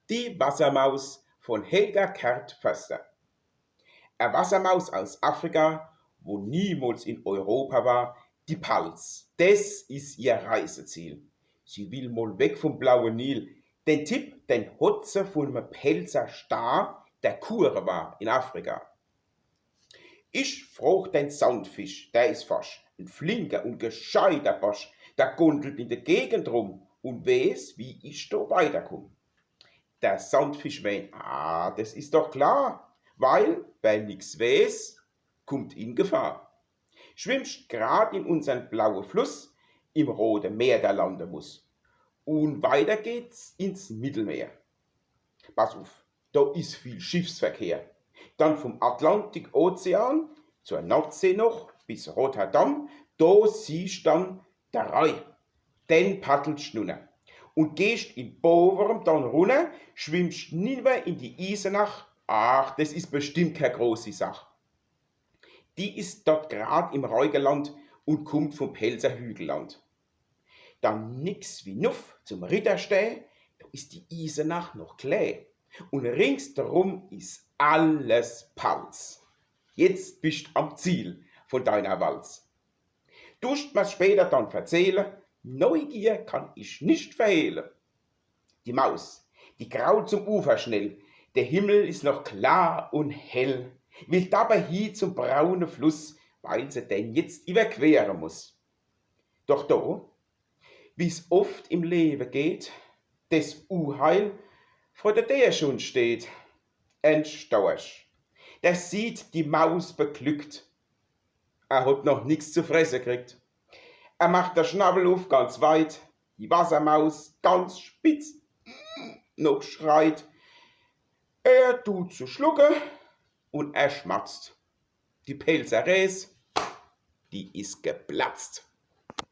Die Wassermaus von Helga Kert-Förster. Eine Wassermaus aus Afrika, wo niemals in Europa war, die Palz. Das ist ihr Reiseziel. Sie will mal weg vom blauen Nil. Den Tipp, den hat sie von einem Pelzer Star, der Kure war in Afrika. Ich frag den Sandfisch, der ist fast ein flinker und gescheiter Bosch, der gondelt in der Gegend rum und weiß, wie ich da weiterkomme. Der Sandfisch meint, das ist doch klar, weil, wer nix weiß, kommt in Gefahr. Schwimmst grad in unseren blauen Fluss, im Roten Meer der landen muss. Und weiter geht's ins Mittelmeer. Pass auf, da ist viel Schiffsverkehr. Dann vom Atlantik-Ozean zur Nordsee noch bis Rotterdam, da siehst dann der Rai. Den paddelst du nun. Und gehst in Boverum dann runter, schwimmst nimmer in die Isenach. Ach, das ist bestimmt keine große Sache. Die ist dort grad im Reugeland und kommt vom Pelzer Hügelland. Dann nix wie nuff zum Rittersteh, da ist die Isenach noch klee. Und ringsdarum ist alles Palz. Jetzt bist am Ziel von deiner Walz. Tust mir's später dann erzählen, Neugier kann ich nicht verhehlen. Die Maus, die graut zum Ufer schnell, der Himmel ist noch klar und hell, will dabei hin zum braunen Fluss, weil sie denn jetzt überqueren muss. Doch da, wie's oft im Leben geht, des Unheil vor der Tür schon steht, ein Storch, der sieht die Maus beglückt. Er hat noch nichts zu fressen gekriegt. Er macht der Schnabel auf ganz weit, die Wassermaus ganz spitz noch schreit. Er tut zu schlucken und er schmatzt. Die Pelzerräs, die ist geplatzt.